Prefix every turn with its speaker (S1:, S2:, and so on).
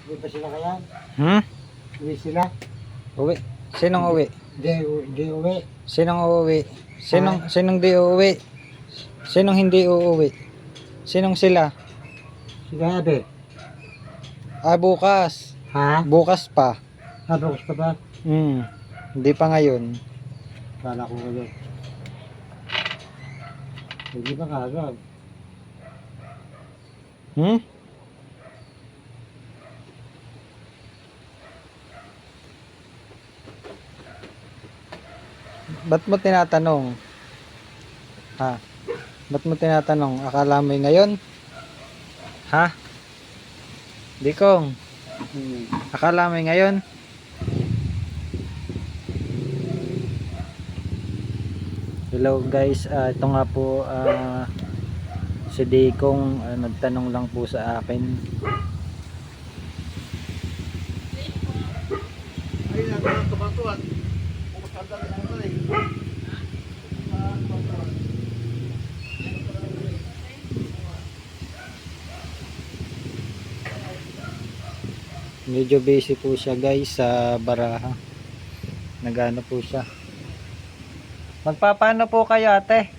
S1: Di ba sila kaya?
S2: Hmm?
S1: Uwi sila?
S2: Uwi. Sinong uwi?
S1: Di uwi.
S2: Sinong uuwi? Sinong di uuwi? Sinong hindi uuwi? Sinong sila?
S1: Sila abe.
S2: Bukas.
S1: Ha?
S2: Bukas pa.
S1: Bukas pa ba?
S2: Hindi pa ngayon.
S1: Kala ko kayo. Hindi ba kagad?
S2: Hmm? Ba't mo tinatanong? Ha? Ba't mo tinatanong? Akala mo ngayon? Ha? Dikong, akala mo ngayon? Hello guys, ito nga po si Dikong nagtanong lang po sa akin.
S1: Ay, nagtanong kabatuan. Bukas ang dami ng rin.
S2: Medyo busy po siya guys sa baraha. Nagano po siya. Magpapaano po kayo ate?